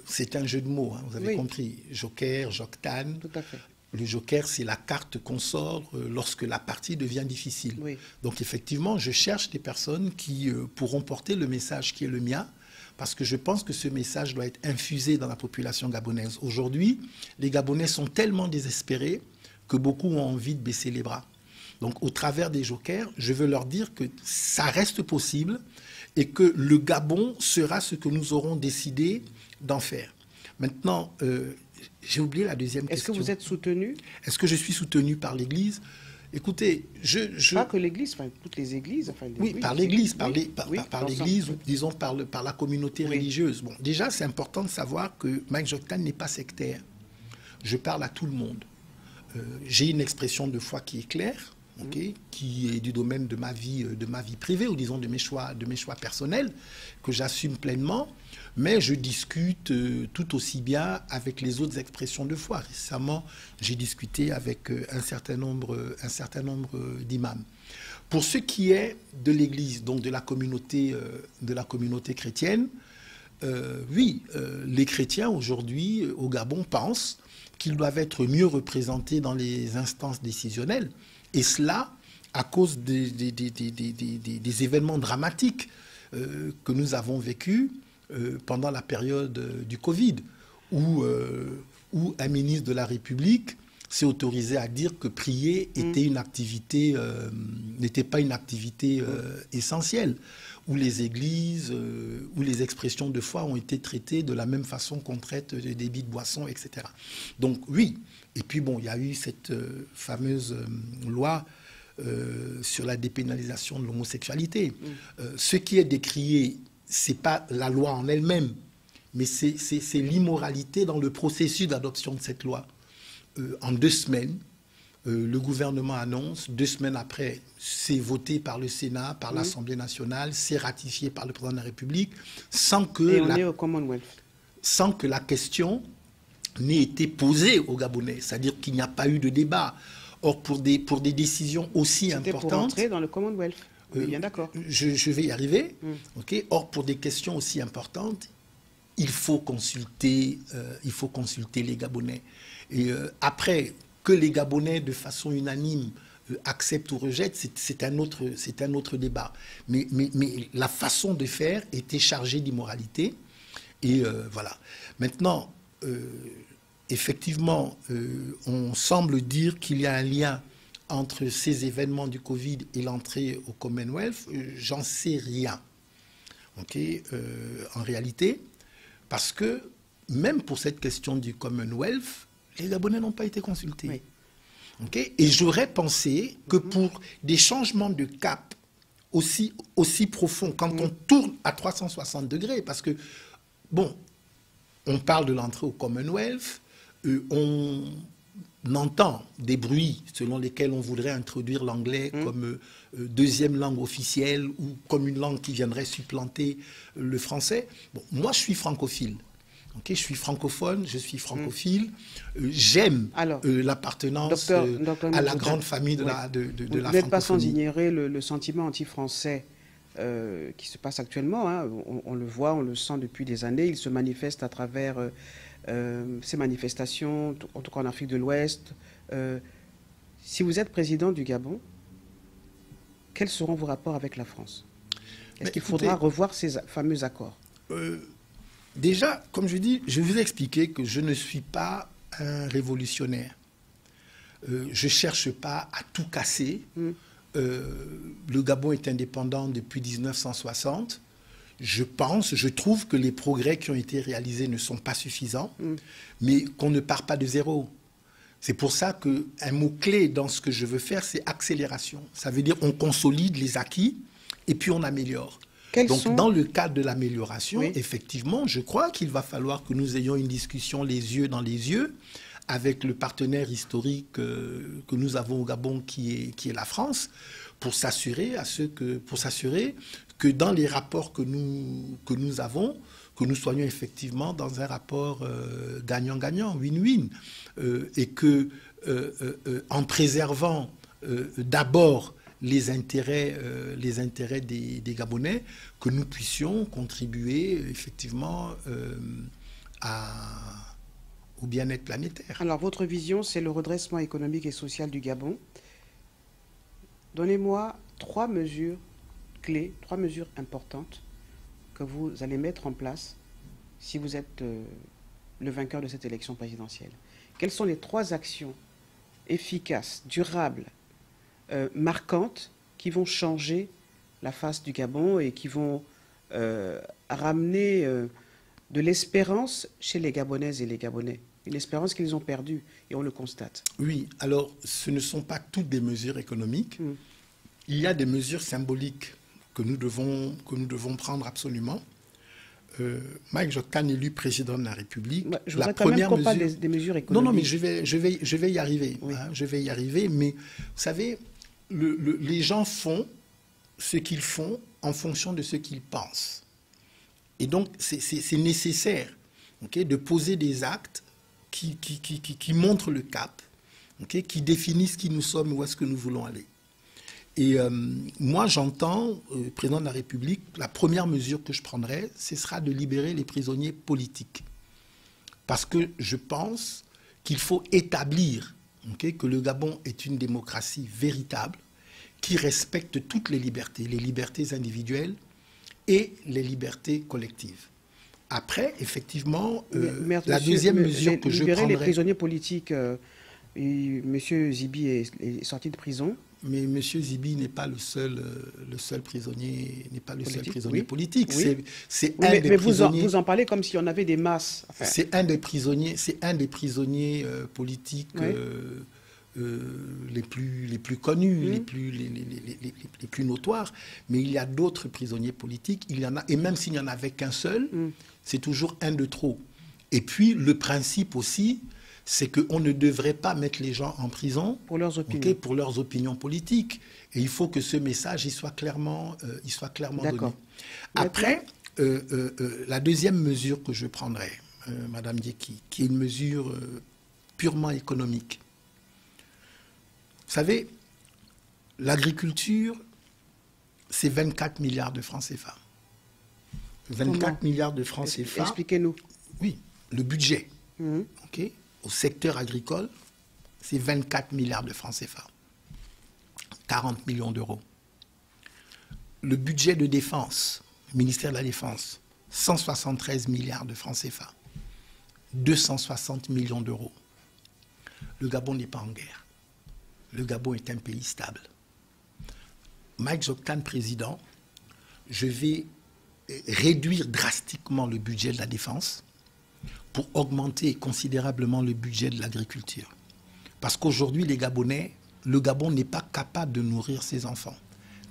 c'est un jeu de mots, hein, vous avez compris. Joker, joctane. Tout à fait. Le joker, c'est la carte qu'on sort lorsque la partie devient difficile. Donc, effectivement, je cherche des personnes qui pourront porter le message qui est le mien, parce que je pense que ce message doit être infusé dans la population gabonaise. Aujourd'hui, les Gabonais sont tellement désespérés que beaucoup ont envie de baisser les bras. Donc, au travers des jokers, je veux leur dire que ça reste possible et que le Gabon sera ce que nous aurons décidé d'en faire. Maintenant, j'ai oublié la deuxième question. Est-ce que vous êtes soutenu? Est-ce que je suis soutenu par l'Église? Écoutez, Pas que l'Église, enfin toutes les Églises. Enfin, oui, par l'Église, par l'Église, ou disons par la communauté religieuse. Bon, déjà, c'est important de savoir que Mike Joctane n'est pas sectaire. Je parle à tout le monde. J'ai une expression de foi qui est claire, qui est du domaine de ma vie privée, ou disons de mes choix personnels, que j'assume pleinement. Mais je discute tout aussi bien avec les autres expressions de foi. Récemment, j'ai discuté avec un certain nombre d'imams. Pour ce qui est de l'Église, donc de la communauté chrétienne, les chrétiens aujourd'hui au Gabon pensent qu'ils doivent être mieux représentés dans les instances décisionnelles. Et cela à cause des événements dramatiques que nous avons vécus pendant la période du Covid, où un ministre de la République s'est autorisé à dire que prier était une activité, n'était pas une activité essentielle, où les églises, où les expressions de foi ont été traitées de la même façon qu'on traite des débits de boissons, etc. Donc oui, et puis bon, il y a eu cette fameuse loi sur la dépénalisation de l'homosexualité. Ce qui est décrié, c'est pas la loi en elle-même, mais c'est l'immoralité dans le processus d'adoption de cette loi. En 2 semaines, le gouvernement annonce, 2 semaines après, c'est voté par le Sénat, par l'Assemblée nationale, c'est ratifié par le président de la République, sans que est au Commonwealth. Sans que la question n'ait été posée aux Gabonais, c'est-à-dire qu'il n'y a pas eu de débat. Or, pour des décisions aussi importantes... C'était pour entrer dans le Commonwealth. Bien d'accord. Je vais y arriver. Okay. Or, pour des questions aussi importantes, il faut consulter les Gabonais. Et après, que les Gabonais, de façon unanime, acceptent ou rejettent, c'est un autre débat. Mais la façon de faire était chargée d'immoralité. Et voilà. Maintenant, effectivement, on semble dire qu'il y a un lien entre ces événements du Covid et l'entrée au Commonwealth. J'en sais rien, en réalité, parce que même pour cette question du Commonwealth, les Gabonais n'ont pas été consultés. Et j'aurais pensé que pour des changements de cap aussi profonds, quand on tourne à 360 degrés, parce que, bon, on parle de l'entrée au Commonwealth, on entend des bruits selon lesquels on voudrait introduire l'anglais comme deuxième langue officielle ou comme une langue qui viendrait supplanter le français. Bon, moi, je suis francophile. Okay, je suis francophone, je suis francophile. J'aime l'appartenance à la grande famille de la francophonie. Vous n'êtes pas sans ignorer le sentiment anti-français qui se passe actuellement. Hein. On le voit, on le sent depuis des années. Il se manifeste à travers ces manifestations, en tout cas en Afrique de l'Ouest. Si vous êtes président du Gabon, quels seront vos rapports avec la France? Est-ce qu'il faudra revoir ces fameux accords? Déjà, comme je dis, je vous ai expliqué que je ne suis pas un révolutionnaire. Je ne cherche pas à tout casser. Le Gabon est indépendant depuis 1960. Je trouve que les progrès qui ont été réalisés ne sont pas suffisants, mais qu'on ne part pas de zéro. C'est pour ça qu'un mot-clé dans ce que je veux faire, c'est accélération. Ça veut dire on consolide les acquis et puis on améliore. Donc, dans le cadre de l'amélioration, effectivement, je crois qu'il va falloir que nous ayons une discussion les yeux dans les yeux avec le partenaire historique que nous avons au Gabon, qui est la France, pour s'assurer que dans les rapports que nous avons, que nous soyons effectivement dans un rapport gagnant-gagnant, win-win, et que en préservant d'abord les intérêts des Gabonais, que nous puissions contribuer effectivement au bien-être planétaire. Alors, votre vision, c'est le redressement économique et social du Gabon. Donnez-moi 3 mesures clés, 3 mesures importantes que vous allez mettre en place si vous êtes le vainqueur de cette élection présidentielle. Quelles sont les 3 actions efficaces, durables, marquantes qui vont changer la face du Gabon et qui vont ramener de l'espérance chez les Gabonaises et les Gabonais, une espérance qu'ils ont perdue, et on le constate. Oui, alors ce ne sont pas toutes des mesures économiques. Il y a des mesures symboliques que nous devons prendre absolument. Mike Joktan élu président de la République. Je voudrais quand même qu'on parle des mesures économiques. Non, mais je vais y arriver. Oui. Hein, je vais y arriver, mais vous savez, les gens font ce qu'ils font en fonction de ce qu'ils pensent. Et donc, c'est nécessaire, okay, de poser des actes qui montrent le cap, okay, qui définissent qui nous sommes et où est-ce que nous voulons aller. Et moi, j'entends, président de la République, la première mesure que je prendrai, ce sera de libérer les prisonniers politiques. Parce que je pense qu'il faut établir, okay, que le Gabon est une démocratie véritable, qui respecte toutes les libertés individuelles et les libertés collectives. Après, effectivement, la deuxième mesure que je prendrai... Libérer les prisonniers politiques, M. Zibi est sorti de prison. Mais M. Zibi n'est pas le seul prisonnier, politique. Oui. C'est oui, un des prisonniers. Vous en parlez comme s'il y en avait des masses. Enfin, c'est un des prisonniers politiques les plus connus, les plus notoires. Mais il y a d'autres prisonniers politiques. Il y en a, et même s'il n'y en avait qu'un seul, c'est toujours un de trop. Et puis le principe aussi, c'est qu'on ne devrait pas mettre les gens en prison pour leurs opinions, okay, pour leurs opinions politiques. Et il faut que ce message soit clairement donné. Après, la deuxième mesure que je prendrai, Madame Dieki, qui est une mesure purement économique. Vous savez, l'agriculture, c'est 24 milliards de francs CFA. 24 milliards de francs CFA. Expliquez-nous. Oui, le budget. Okay, au secteur agricole, c'est 24 milliards de francs CFA. 40 millions d'euros. Le budget de défense, le ministère de la Défense, 173 milliards de francs CFA. 260 millions d'euros. Le Gabon n'est pas en guerre. Le Gabon est un pays stable. Mike Joktan, président, je vais réduire drastiquement le budget de la défense pour augmenter considérablement le budget de l'agriculture. Parce qu'aujourd'hui, les Gabonais, le Gabon n'est pas capable de nourrir ses enfants.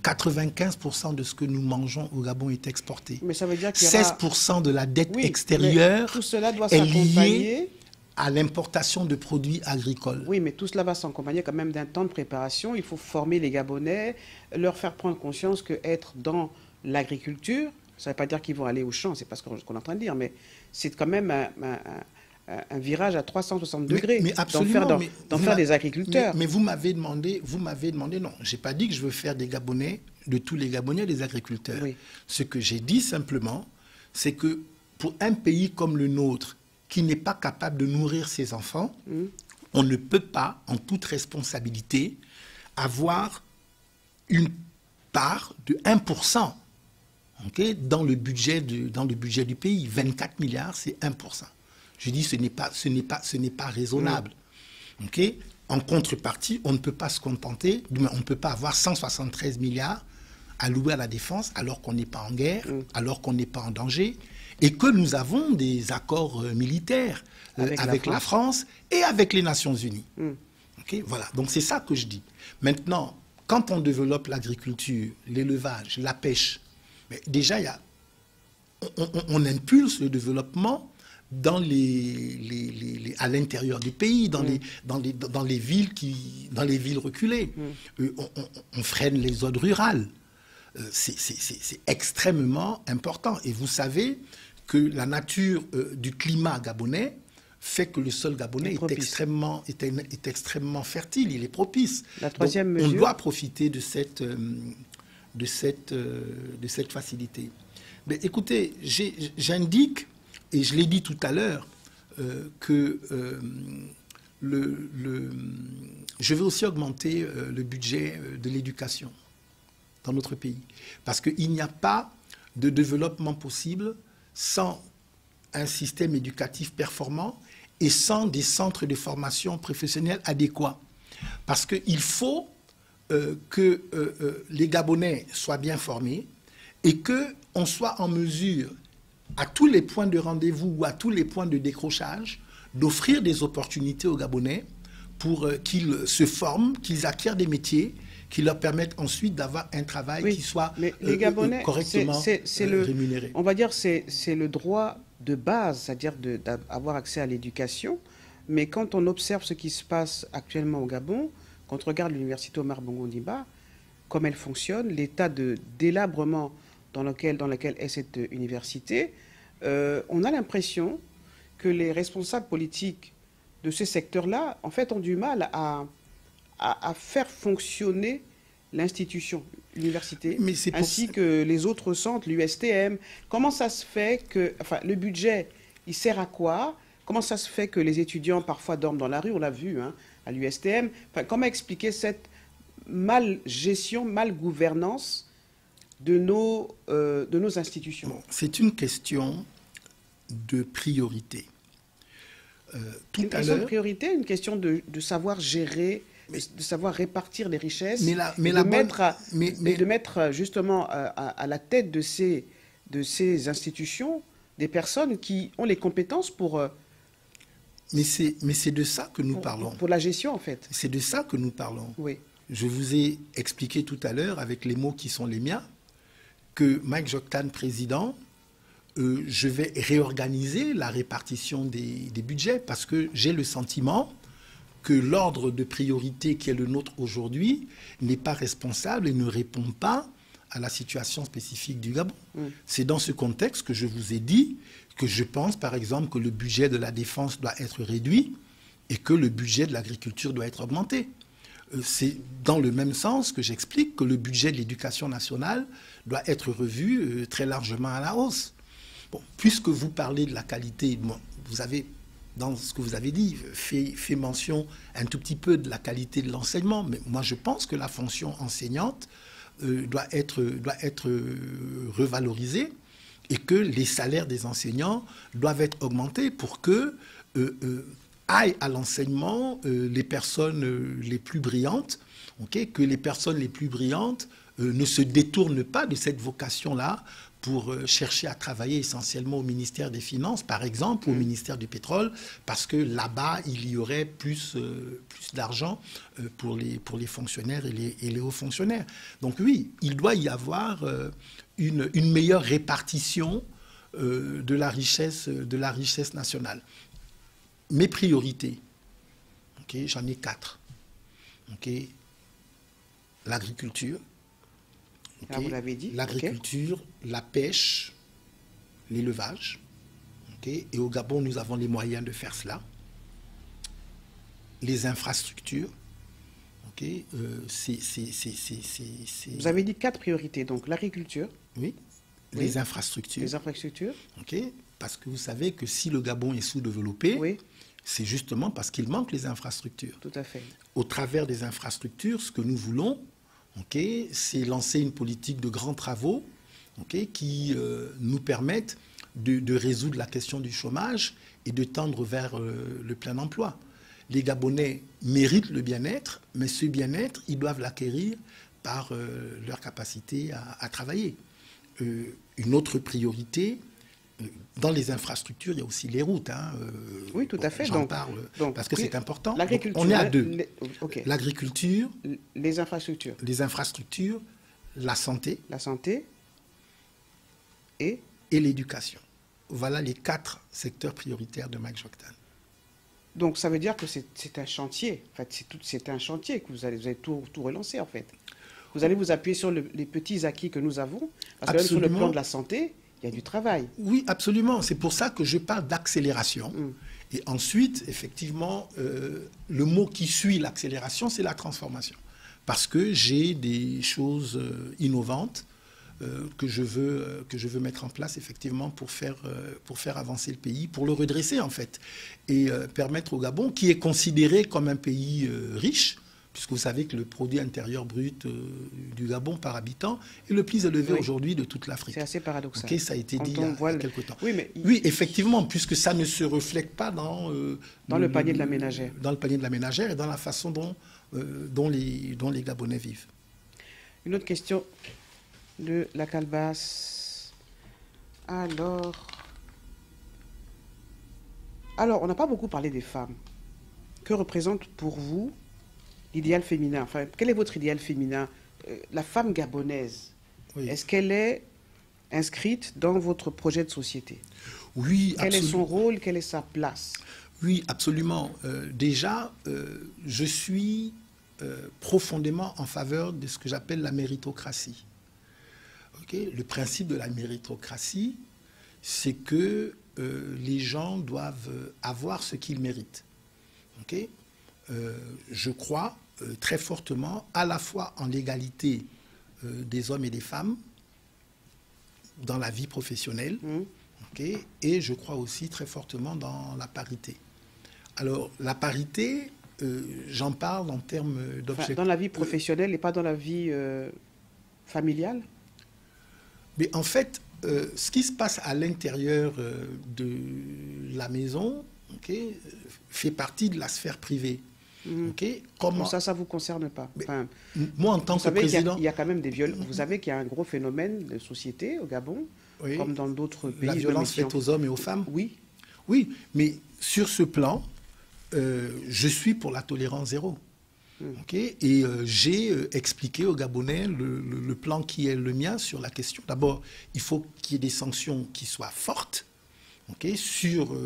95% de ce que nous mangeons au Gabon est exporté. Mais ça veut dire qu'il y aura... 16% de la dette extérieure tout cela doit est liée à l'importation de produits agricoles. Oui, mais tout cela va s'accompagner quand même d'un temps de préparation. Il faut former les Gabonais, leur faire prendre conscience qu'être dans l'agriculture, Ça ne veut pas dire qu'ils vont aller au champ, c'est pas ce qu'on est en train de dire, mais c'est quand même un virage à 360 degrés mais absolument, d'en faire des agriculteurs. Mais vous m'avez demandé, non, j'ai pas dit que je veux faire des Gabonais, de tous les Gabonais, des agriculteurs. Oui. Ce que j'ai dit simplement, c'est que pour un pays comme le nôtre, qui n'est pas capable de nourrir ses enfants, on ne peut pas, en toute responsabilité, avoir une part de 1%, okay, dans le budget du pays. 24 milliards, c'est 1%. Je dis ce n'est pas raisonnable. Okay? En contrepartie, on ne peut pas se contenter, on ne peut pas avoir 173 milliards alloués à la défense alors qu'on n'est pas en guerre, alors qu'on n'est pas en danger, et que nous avons des accords militaires avec la France et avec les Nations Unies. Okay? Voilà, donc c'est ça que je dis. Maintenant, quand on développe l'agriculture, l'élevage, la pêche, mais déjà, on impulse le développement à l'intérieur du pays, dans les villes reculées. On freine les zones rurales. C'est extrêmement important. Et vous savez que la nature du climat gabonais fait que le sol gabonais est extrêmement fertile, il est propice. La troisième mesure. On doit profiter de cette facilité. Mais écoutez, j'indique, et je l'ai dit tout à l'heure, que je vais aussi augmenter le budget de l'éducation dans notre pays. Parce qu'il n'y a pas de développement possible sans un système éducatif performant et sans des centres de formation professionnelle adéquats. Parce qu'il faut que les Gabonais soient bien formés et qu'on soit en mesure, à tous les points de rendez-vous ou à tous les points de décrochage, d'offrir des opportunités aux Gabonais pour qu'ils se forment, qu'ils acquièrent des métiers qui leur permettent ensuite d'avoir un travail qui soit les Gabonais, correctement rémunéré. On va dire que c'est le droit de base, c'est-à-dire d'avoir accès à l'éducation. Mais quand on observe ce qui se passe actuellement au Gabon, quand on regarde l'université Omar Bongo Ondimba, comme elle fonctionne, l'état de délabrement dans lequel est cette université, on a l'impression que les responsables politiques de ce secteur-là, en fait, ont du mal à faire fonctionner l'institution, l'université, ainsi que les autres centres, l'USTM. Comment ça se fait que, enfin, le budget, il sert à quoi? Comment ça se fait que les étudiants parfois dorment dans la rue? On l'a vu à l'USTM. Enfin, comment expliquer cette mal-gestion, mal-gouvernance de nos institutions? Bon, c'est une question de priorité. Une question de priorité, une question de savoir gérer, de savoir répartir les richesses, de mettre justement à la tête de ces institutions des personnes qui ont les compétences pour... Mais c'est de ça que nous parlons. Pour la gestion, en fait. C'est de ça que nous parlons. Oui. Je vous ai expliqué tout à l'heure, avec les mots qui sont les miens, que Mike Joktan, président, je vais réorganiser la répartition des budgets parce que j'ai le sentiment que l'ordre de priorité qui est le nôtre aujourd'hui n'est pas responsable et ne répond pas à la situation spécifique du Gabon. C'est dans ce contexte que je vous ai dit que je pense, par exemple, que le budget de la défense doit être réduit et que le budget de l'agriculture doit être augmenté. C'est dans le même sens que j'explique que le budget de l'éducation nationale doit être revu très largement à la hausse. Bon, puisque vous parlez de la qualité, bon, vous avez, dans ce que vous avez dit, fait mention un tout petit peu de la qualité de l'enseignement, mais moi je pense que la fonction enseignante doit être revalorisée et que les salaires des enseignants doivent être augmentés pour que aillent à l'enseignement les personnes les plus brillantes, okay, que les personnes les plus brillantes ne se détournent pas de cette vocation-là pour chercher à travailler essentiellement au ministère des Finances, par exemple, ou au ministère du Pétrole, parce que là-bas, il y aurait plus d'argent pour les fonctionnaires et les hauts fonctionnaires. Donc oui, il doit y avoir une meilleure répartition de la richesse nationale. Mes priorités, okay, j'en ai 4. Okay. L'agriculture, Là, vous l'avez dit. L'agriculture, la pêche, l'élevage. Et au Gabon, nous avons les moyens de faire cela. Les infrastructures. Vous avez dit 4 priorités. Donc l'agriculture. Oui. Les infrastructures. Les infrastructures. Parce que vous savez que si le Gabon est sous-développé, oui, c'est justement parce qu'il manque les infrastructures. Tout à fait. Au travers des infrastructures, ce que nous voulons, c'est lancer une politique de grands travaux qui nous permettent de résoudre la question du chômage et de tendre vers le plein emploi. Les Gabonais méritent le bien-être, mais ce bien-être, ils doivent l'acquérir par leur capacité à travailler. Une autre priorité, dans les infrastructures, il y a aussi les routes. Oui, tout à fait. J'en parle parce que c'est important. Donc, on est à deux. L'agriculture, les infrastructures. Les infrastructures, la santé. La santé et l'éducation. Voilà les 4 secteurs prioritaires de Mike Joktan. Donc ça veut dire que c'est un chantier. En fait, c'est un chantier que vous allez tout relancer en fait. Vous allez vous appuyer sur les petits acquis que nous avons. Parce que même sur le plan de la santé, il y a du travail. Oui, absolument. C'est pour ça que je parle d'accélération. Et ensuite, effectivement, le mot qui suit l'accélération, c'est la transformation. Parce que j'ai des choses innovantes que je veux mettre en place, effectivement, pour faire avancer le pays, pour le redresser, en fait. Et permettre au Gabon, qui est considéré comme un pays riche, puisque vous savez que le produit intérieur brut du Gabon par habitant est le plus élevé aujourd'hui de toute l'Afrique. C'est assez paradoxal. Ça a été dit il y a quelque temps. Oui, effectivement, puisque ça ne se reflète pas dans le panier de la ménagère. Dans le panier de la ménagère et dans la façon dont les Gabonais vivent. Une autre question de la calebasse. Alors, on n'a pas beaucoup parlé des femmes. Que représente pour vous l'idéal féminin? Enfin, quel est votre idéal féminin? La femme gabonaise, est-ce qu'elle est inscrite dans votre projet de société? Oui, Quel est son rôle? Quelle est sa place? Oui, absolument. Déjà, je suis profondément en faveur de ce que j'appelle la méritocratie. Le principe de la méritocratie, c'est que les gens doivent avoir ce qu'ils méritent. Je crois très fortement à la fois en l'égalité des hommes et des femmes dans la vie professionnelle, et je crois aussi très fortement dans la parité. Alors, la parité, j'en parle en termes d'objectifs. Dans la vie professionnelle et pas dans la vie familiale? Mais en fait, ce qui se passe à l'intérieur de la maison fait partie de la sphère privée. Comment ça ne vous concerne pas? Moi, en tant que président... Il y a quand même des violences. Vous savez qu'il y a un gros phénomène de société au Gabon, comme dans d'autres pays. La violence faite aux hommes et aux femmes? Oui. Oui, mais sur ce plan, je suis pour la tolérance zéro. Et j'ai expliqué aux Gabonais le plan qui est le mien sur la question. D'abord, il faut qu'il y ait des sanctions qui soient fortes sur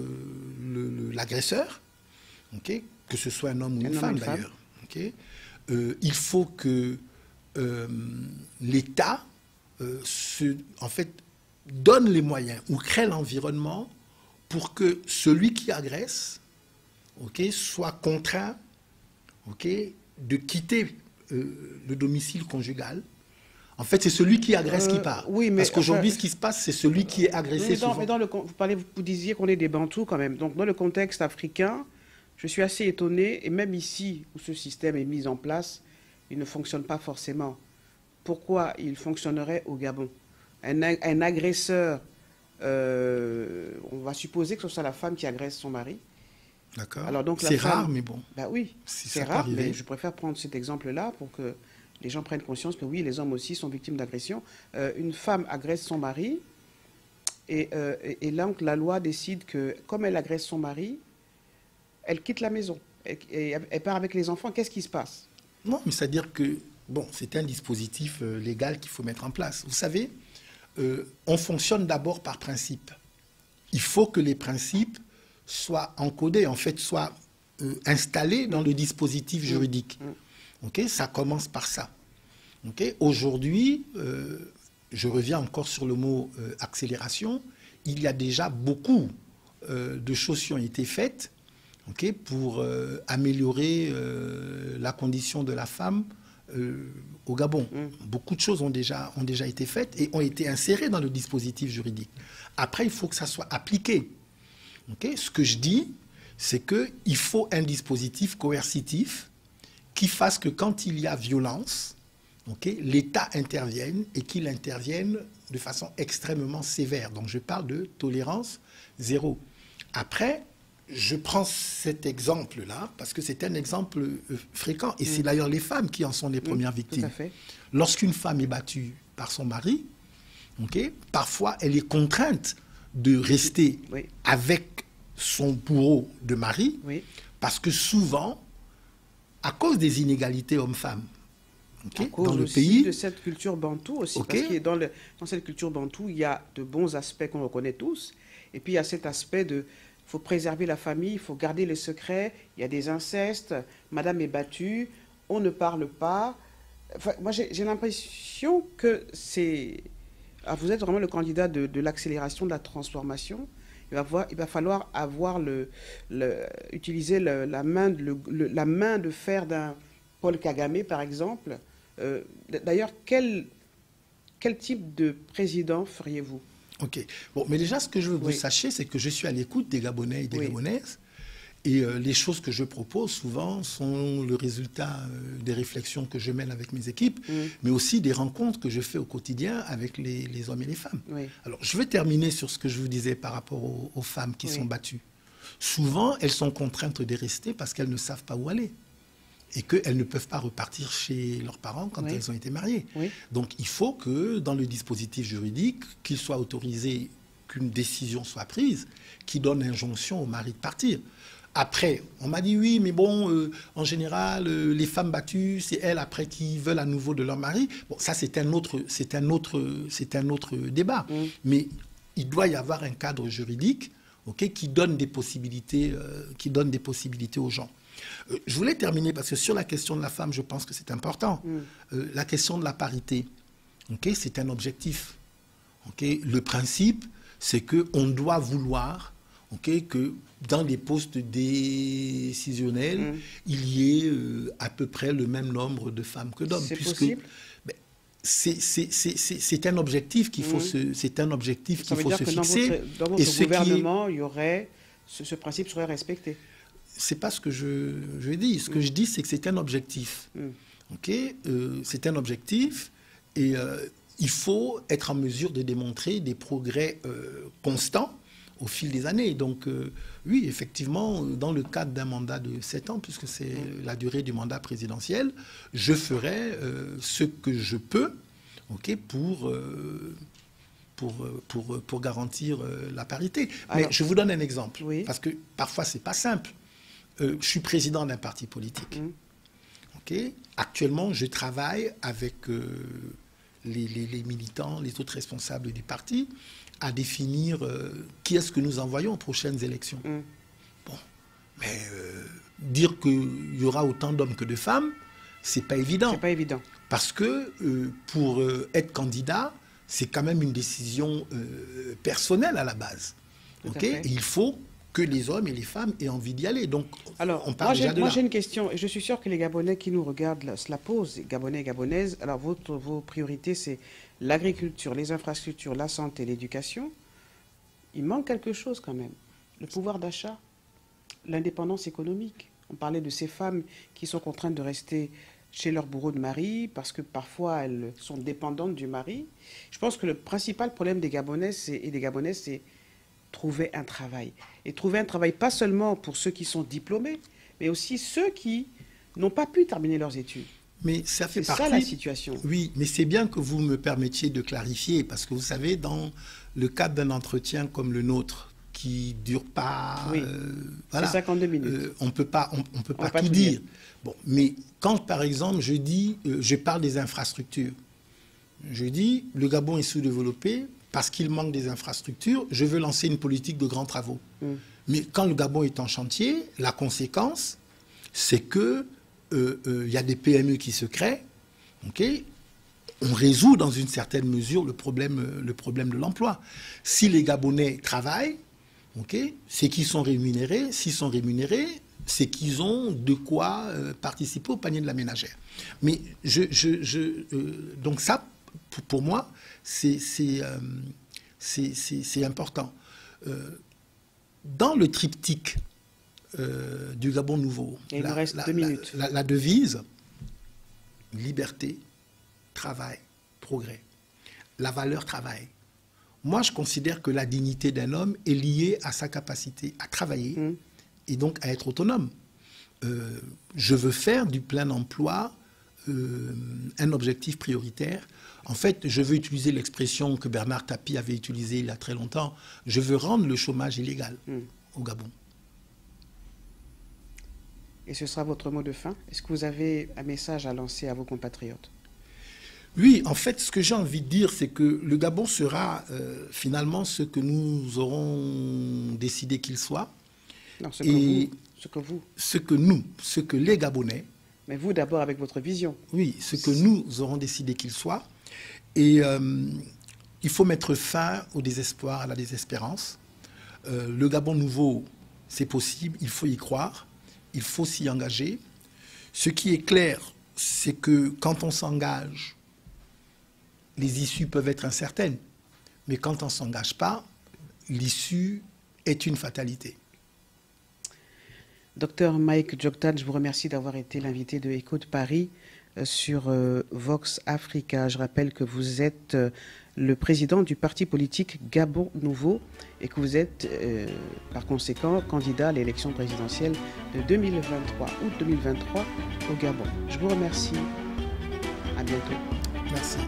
l'agresseur, que ce soit un homme ou une femme d'ailleurs. Il faut que l'État donne les moyens ou crée l'environnement pour que celui qui agresse soit contraint de quitter le domicile conjugal. En fait, c'est celui qui agresse qui part. Oui, mais parce qu'aujourd'hui, ce qui se passe, c'est celui qui est agressé souvent. Mais vous disiez qu'on est des Bantous quand même. Donc, dans le contexte africain, je suis assez étonné, et même ici, où ce système est mis en place, il ne fonctionne pas forcément. Pourquoi il fonctionnerait au Gabon? Un agresseur, on va supposer que ce soit la femme qui agresse son mari. D'accord. C'est rare, mais bon. Oui, c'est rare, mais je préfère prendre cet exemple-là pour que les gens prennent conscience que oui, les hommes aussi sont victimes d'agression. Une femme agresse son mari, et là, la loi décide que, comme elle agresse son mari, elle quitte la maison, et elle part avec les enfants. Qu'est-ce qui se passe? Non, mais c'est-à-dire que, c'est un dispositif légal qu'il faut mettre en place. Vous savez, on fonctionne d'abord par principe. Il faut que les principes soient encodés, en fait, soient installés dans le dispositif juridique. Ça commence par ça. Okay. Aujourd'hui, je reviens encore sur le mot accélération, il y a déjà beaucoup de choses qui ont été faites, okay, pour améliorer la condition de la femme au Gabon. Beaucoup de choses ont déjà été faites et ont été insérées dans le dispositif juridique. Après, il faut que ça soit appliqué. Okay. Ce que je dis, c'est qu'il faut un dispositif coercitif qui fasse que quand il y a violence, okay, l'État intervienne et qu'il intervienne de façon extrêmement sévère. Donc je parle de tolérance zéro. Après, je prends cet exemple-là parce que c'est un exemple fréquent et c'est d'ailleurs les femmes qui en sont les premières victimes. Tout à fait. Lorsqu'une femme est battue par son mari, okay, parfois elle est contrainte de rester avec son bourreau de mari parce que souvent, à cause des inégalités hommes-femmes, okay, dans le pays, de cette culture bantoue aussi, parce que dans cette culture bantoue, il y a de bons aspects qu'on reconnaît tous, et puis il y a cet aspect de, il faut préserver la famille, il faut garder les secrets, il y a des incestes, madame est battue, on ne parle pas. Enfin, moi j'ai l'impression que c'est... Ah, vous êtes vraiment le candidat de l'accélération de la transformation. Il va falloir avoir utiliser la main de fer d'un Paul Kagame, par exemple. D'ailleurs, quel type de président feriez-vous? Ok. Bon, mais déjà, ce que je veux que vous sachiez, c'est que je suis à l'écoute des Gabonais et des Gabonaises. Et les choses que je propose, souvent, sont le résultat des réflexions que je mène avec mes équipes, mais aussi des rencontres que je fais au quotidien avec les hommes et les femmes. Alors, je vais terminer sur ce que je vous disais par rapport aux femmes qui sont battues. Souvent, elles sont contraintes de rester parce qu'elles ne savent pas où aller. Et qu'elles ne peuvent pas repartir chez leurs parents quand elles ont été mariées. Donc, il faut que, dans le dispositif juridique, qu'il soit autorisé qu'une décision soit prise qui donne injonction au mari de partir. Après, on m'a dit oui, mais bon, en général, les femmes battues, c'est elles après qui veulent à nouveau de leur mari. Bon, ça c'est un autre débat. Mais il doit y avoir un cadre juridique, okay, qui donne des possibilités aux gens. Je voulais terminer parce que sur la question de la femme, je pense que c'est important. La question de la parité, okay, c'est un objectif. Okay. Le principe, c'est qu'on doit vouloir, okay, que dans les postes décisionnels, il y ait à peu près le même nombre de femmes que d'hommes. C'est possible. C'est un objectif qu'il faut se fixer. Dans votre gouvernement, il y aurait ce principe serait respecté. C'est pas ce que je dis. Ce que je dis, c'est que c'est un objectif. Okay, c'est un objectif et il faut être en mesure de démontrer des progrès constants au fil des années. Donc, oui, effectivement, dans le cadre d'un mandat de 7 ans, puisque c'est la durée du mandat présidentiel, je ferai ce que je peux, okay, pour garantir la parité. Mais je vous donne un exemple, parce que parfois, c'est pas simple. Je suis président d'un parti politique. Okay. Actuellement, je travaille avec les militants, les autres responsables du parti, à définir qui est-ce que nous envoyons aux prochaines élections. Bon, mais dire qu'il y aura autant d'hommes que de femmes, c'est pas évident. C'est pas évident. Parce que pour être candidat, c'est quand même une décision personnelle à la base. Okay. Et il faut que les hommes et les femmes aient envie d'y aller. Donc, alors, on parle déjà de là. Moi, j'ai une question, et je suis sûr que les Gabonais qui nous regardent se la posent, Gabonais et Gabonaises. Alors, vos priorités, c'est l'agriculture, les infrastructures, la santé, l'éducation. Il manque quelque chose quand même. Le pouvoir d'achat, l'indépendance économique. On parlait de ces femmes qui sont contraintes de rester chez leur bourreau de mari parce que parfois elles sont dépendantes du mari. Je pense que le principal problème des Gabonais et des Gabonaises, c'est trouver un travail. Et trouver un travail pas seulement pour ceux qui sont diplômés, mais aussi ceux qui n'ont pas pu terminer leurs études. Mais ça fait partie... C'est ça la situation. Oui, mais c'est bien que vous me permettiez de clarifier, parce que vous savez, dans le cadre d'un entretien comme le nôtre, qui ne dure pas... Oui, voilà, c'est 52 minutes. On peut pas tout dire. Bon, mais quand, par exemple, je parle des infrastructures, je dis, le Gabon est sous-développé, parce qu'il manque des infrastructures, je veux lancer une politique de grands travaux. Mais quand le Gabon est en chantier, la conséquence, c'est que y a des PME qui se créent, okay, on résout dans une certaine mesure le problème de l'emploi. Si les Gabonais travaillent, okay, c'est qu'ils sont rémunérés. S'ils sont rémunérés, c'est qu'ils ont de quoi participer au panier de la ménagère. Mais donc ça, pour moi, c'est important. Dans le triptyque du Gabon nouveau, il nous reste 2 minutes. La devise, liberté, travail, progrès. La valeur travail. Moi, je considère que la dignité d'un homme est liée à sa capacité à travailler et donc à être autonome. Je veux faire du plein emploi un objectif prioritaire. En fait, je veux utiliser l'expression que Bernard Tapie avait utilisée il y a très longtemps. Je veux rendre le chômage illégal au Gabon. Et ce sera votre mot de fin? Est-ce que vous avez un message à lancer à vos compatriotes? Oui, en fait, ce que j'ai envie de dire, c'est que le Gabon sera finalement ce que nous aurons décidé qu'il soit. Non, ce que les Gabonais. Mais vous d'abord avec votre vision. Oui, ce que nous aurons décidé qu'il soit. Et il faut mettre fin au désespoir, à la désespérance. Le Gabon nouveau, c'est possible, il faut y croire, il faut s'y engager. Ce qui est clair, c'est que quand on s'engage, les issues peuvent être incertaines. Mais quand on ne s'engage pas, l'issue est une fatalité. Docteur Mike Djoktan, je vous remercie d'avoir été l'invité de Écho de Paris sur Vox Africa. Je rappelle que vous êtes le président du parti politique Gabon Nouveau et que vous êtes par conséquent candidat à l'élection présidentielle de 2023, août 2023 au Gabon. Je vous remercie. À bientôt. Merci.